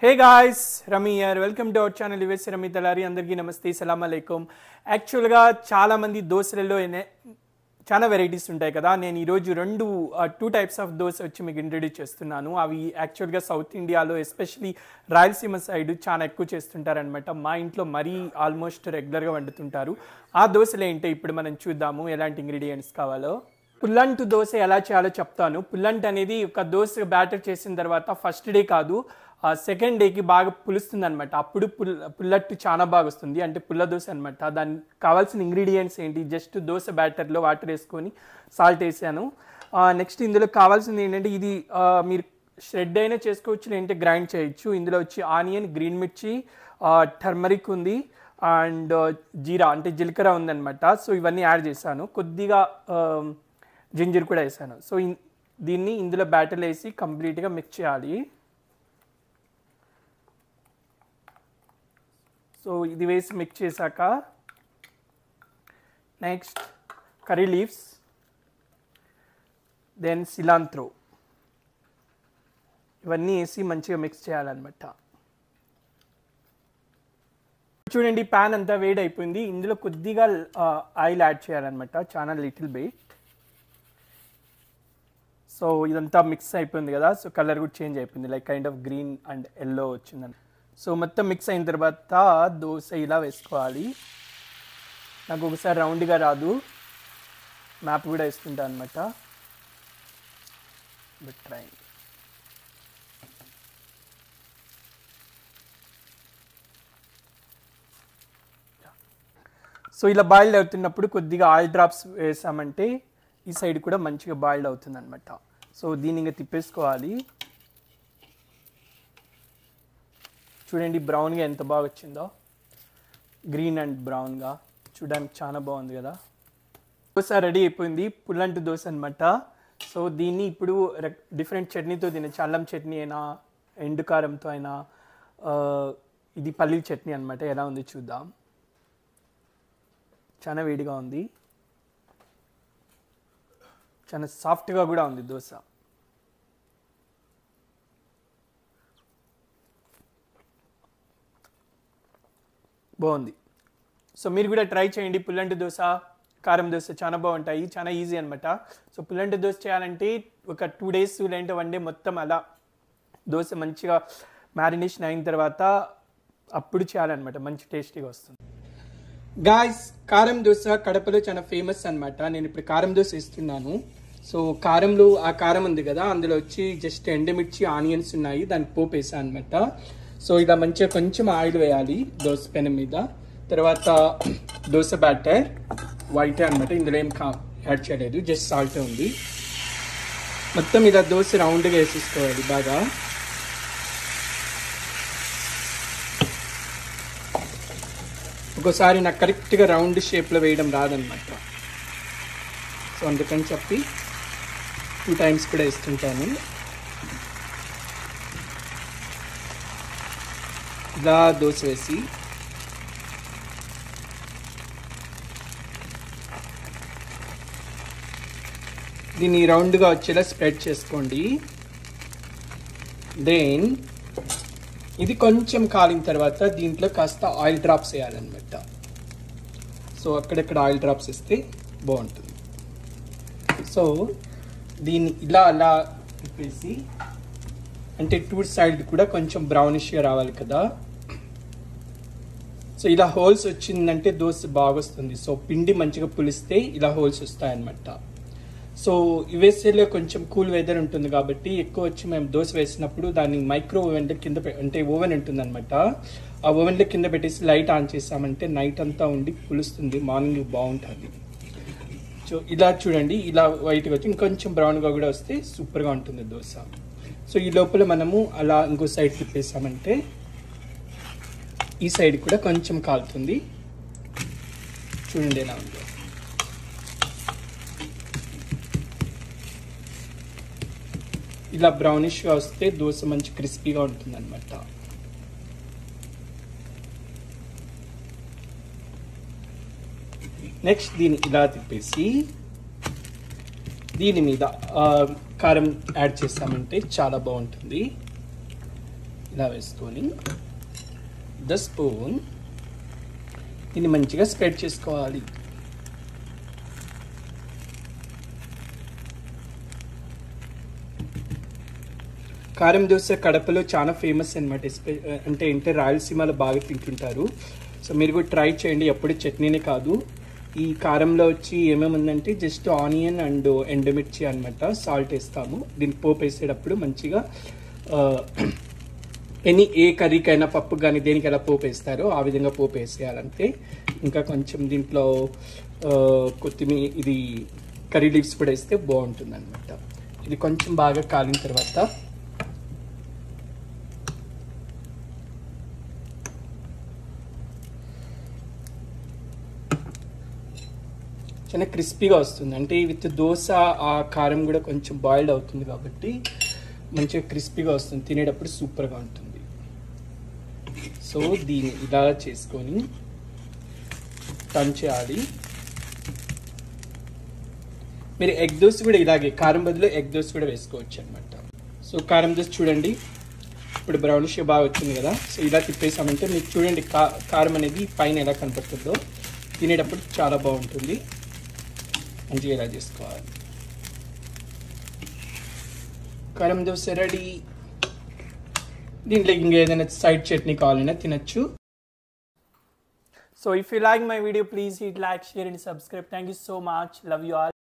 Hey guys, Rami here. Welcome to our channel US Rami Talari. అందరికీ నమస్తే, సలాం అలైకుం. యాక్చువల్గా చాలా మంది దోశలలో చాలా వెరైటీస్ ఉంటాయి కదా. నేను ఈరోజు టూ టైప్స్ ఆఫ్ దోశ వచ్చి మీకు ఇంట్రడ్యూస్ చేస్తున్నాను. అవి యాక్చువల్గా సౌత్ ఇండియాలో ఎస్పెషలీ రాయలసీమ సైడ్ చాలా ఎక్కువ చేస్తుంటారనమాట. మా ఇంట్లో మరీ ఆల్మోస్ట్ రెగ్యులర్గా వండుతుంటారు. ఆ దోశలు ఏంటో ఇప్పుడు మనం చూద్దాము, ఎలాంటి ఇంగ్రీడియంట్స్ కావాలో. పుల్లంటు దోశ ఎలా చేయాలో చెప్తాను. పుల్లంట్ అనేది ఒక దోశ బ్యాటర్ చేసిన తర్వాత ఫస్ట్ డే కాదు, సెకండ్ డేకి బాగా పులుస్తుంది అనమాట. అప్పుడు పుల్లట్టు చాలా బాగా వస్తుంది, అంటే పుల్ల దోశ అనమాట. దానికి కావాల్సిన ఇంగ్రీడియంట్స్ ఏంటి, జస్ట్ దోశ బ్యాటర్లో వాటర్ వేసుకొని సాల్ట్ వేసాను. నెక్స్ట్ ఇందులో కావాల్సింది ఏంటంటే, ఇది మీరు షెడ్ అయినా చేసుకోవచ్చు, లేదంటే గ్రైండ్ చేయొచ్చు. ఇందులో వచ్చి ఆనియన్, గ్రీన్ మిర్చి, టర్మరిక్ ఉంది, అండ్ జీరా అంటే జీలకర్ర ఉందన్నమాట. సో ఇవన్నీ యాడ్ చేశాను. కొద్దిగా జింజర్ కూడా వేసాను. సో దీన్ని ఇందులో బ్యాటర్ వేసి కంప్లీట్గా మిక్స్ చేయాలి. సో ఇది వేసి మిక్స్ చేశాక next curry leaves, then cilantro, ఇవన్నీ వేసి మంచిగా మిక్స్ చేయాలన్నమాట. చూడండి, ప్యాన్ అంతా వేడి అయిపోయింది. ఇందులో కొద్దిగా ఆయిల్ యాడ్ చేయాలన్నమాట, చాలా లిటిల్ బిట్. సో ఇదంతా మిక్స్ అయిపోయింది కదా. సో కలర్ కూడా చేంజ్ అయిపోయింది, like kind of green and yellow వచ్చిందని. సో మొత్తం మిక్స్ అయిన తర్వాత దోశ ఇలా వేసుకోవాలి. నాకు ఒకసారి రౌండ్గా రాదు, మ్యాప్ కూడా వేస్తుంటాను అనమాట. But try. సో ఇలా బాయిల్డ్ అవుతున్నప్పుడు కొద్దిగా ఆయిల్ డ్రాప్స్ వేసామంటే ఈ సైడ్ కూడా మంచిగా బాయిల్డ్ అవుతుంది అనమాట. సో దీన్ని ఇంకా తిప్పేసుకోవాలి. చూడండి, బ్రౌన్గా ఎంత బాగా వచ్చిందో, గ్రీన్ అండ్ బ్రౌన్గా చూడడానికి చాలా బాగుంది కదా. దోశ రెడీ అయిపోయింది, పుల్లంటు దోశ అనమాట. సో దీన్ని ఇప్పుడు డిఫరెంట్ చట్నీతో తినచ్చు. అల్లం చట్నీ అయినా, ఎండుకారంతో అయినా, ఇది పల్లీల చట్నీ అనమాట. ఎలా ఉంది చూద్దాం. చాలా వేడిగా ఉంది, చాలా సాఫ్ట్గా కూడా ఉంది దోశ. బాగుంది. సో మీరు కూడా ట్రై చేయండి. పుల్లంటి దోశ, కారం దోశ చాలా బాగుంటాయి, చాలా ఈజీ అనమాట. సో పుల్లంటి దోశ చేయాలంటే ఒక 2 days లేదంటే 1 day మొత్తం అలా దోశ మంచిగా మ్యారినేషన్ అయిన తర్వాత అప్పుడు చేయాలన్నమాట, మంచి టేస్టీగా వస్తుంది. గాయ్స్, కారం దోశ కడపలో చాలా ఫేమస్ అనమాట. నేను ఇప్పుడు కారం దోశ ఇస్తున్నాను. సో కారంలో ఆ కారం ఉంది కదా, అందులో వచ్చి జస్ట్ ఎండుమిర్చి, ఆనియన్స్ ఉన్నాయి, దానికి పోపు వేసాను అనమాట. సో ఇలా మంచిగా కొంచెం ఆయిల్ వేయాలి దోశ పెనం మీద. తర్వాత దోశ బ్యాటర్ వైట్ అనమాట, ఇందులో ఏం యాడ్ చేయలేదు, జస్ట్ సాల్ట్ ఉంది. మొత్తం ఇలా దోశ రౌండ్గా వేసేసుకోవాలి బాగా. ఒక్కోసారి నాకు కరెక్ట్గా రౌండ్ షేప్లో వేయడం రాదనమాట. సో అందుకని చెప్పి 2 times కూడా వేస్తుంటాను. ఇలా దోశ వేసి దీన్ని రౌండ్గా వచ్చేలా స్ప్రెడ్ చేసుకోండి. దెన్ ఇది కొంచెం కాలిన తర్వాత దీంట్లో కాస్త ఆయిల్ డ్రాప్స్ వేయాలన్నమాట. సో అక్కడెక్కడ ఆయిల్ డ్రాప్స్ వేస్తే బాగుంటుంది. సో దీన్ని ఇలా అలా తిప్పేసి, అంటే 2 sides కూడా కొంచెం బ్రౌనిష్గా రావాలి కదా. సో ఇలా హోల్స్ వచ్చిందంటే దోశ బాగా వస్తుంది. సో పిండి మంచిగా పులిస్తే ఇలా హోల్స్ వస్తాయన్నమాట. సో యుఎస్ఏలో కొంచెం కూల్ వెదర్ ఉంటుంది కాబట్టి ఎక్కువ వచ్చి మేము దోశ వేసినప్పుడు దాన్ని మైక్రో ఓవెన్లో కింద అంటే ఓవెన్ ఉంటుంది అనమాట. ఆ ఓవెన్లో కింద పెట్టేసి లైట్ ఆన్ చేసామంటే నైట్ అంతా ఉండి పులుస్తుంది, మార్నింగ్ బాగుంటుంది. సో ఇలా చూడండి, ఇలా వైట్గా వచ్చి ఇంకొంచెం బ్రౌన్గా కూడా వస్తే సూపర్గా ఉంటుంది దోశ. సో ఈ లోపల మనము అలా ఇంకో సైడ్ తిప్పేసామంటే ఈ సైడ్ కూడా కొంచెం కాలుతుంది. చూడండి ఎలా ఉందో. ఇలా బ్రౌనిష్గా వస్తే దోశ మంచి క్రిస్పీగా ఉంటుంది అనమాట. నెక్స్ట్ దీన్ని ఇలా తిప్పేసి దీని మీద కారం యాడ్ చేస్తామంటే చాలా బాగుంటుంది. ఇలా వేసుకొని ద స్పూన్ దీన్ని మంచిగా స్ప్రెడ్ చేసుకోవాలి. కారం దోశ కడపలో చాలా ఫేమస్ అనమాట. అంటే రాయలసీమలో బాగా తింటుంటారు. సో మీరు కూడా ట్రై చేయండి. ఎప్పుడు చట్నీనే కాదు, ఈ కారంలో వచ్చి ఏమేమి ఉందంటే జస్ట్ ఆనియన్ అండ్ ఎండుమిర్చి అనమాట. సాల్ట్ వేస్తాము. దీనికి పోపు వేసేటప్పుడు మంచిగా ఏ కర్రీకైనా పప్పు కానీ దేనికైనా పోపు వేస్తారో ఆ విధంగా పోపు వేసేయాలంటే. ఇంకా కొంచెం దీంట్లో కొత్తిమీర ఇది కర్రీ లీవ్స్ కూడా వేస్తే బాగుంటుంది అనమాట. ఇది కొంచెం బాగా కాలిన తర్వాత చాలా క్రిస్పీగా వస్తుంది. అంటే విత్ దోశ ఆ కారం కూడా కొంచెం బాయిల్డ్ అవుతుంది కాబట్టి మంచిగా క్రిస్పీగా వస్తుంది. తినేటప్పుడు సూపర్గా ఉంటుంది. సో దీన్ని ఇలా చేసుకొని టర్న్ చేయాలి. మీరు ఎగ్ దోశ కూడా ఇలాగే కారం బదులు ఎగ్ దోశ కూడా వేసుకోవచ్చు అనమాట. సో కారం దోశ చూడండి ఇప్పుడు బ్రౌనిష్ బాగా వచ్చింది కదా. సో ఇలా తిప్పేసామంటే మీకు చూడండి కారం అనేది పైన ఎలా కనపడుతుందో. తినేటప్పుడు చాలా బాగుంటుంది. మంచిగా ఇలా చేసుకోవాలి. కారం దోశ రెడీ. దీంట్లో ఇంకా ఏదైనా సైడ్ చట్నీ కావాలన్నా తినచ్చు. So if you like my video, please hit like, share and subscribe. Thank you so much. Love you all.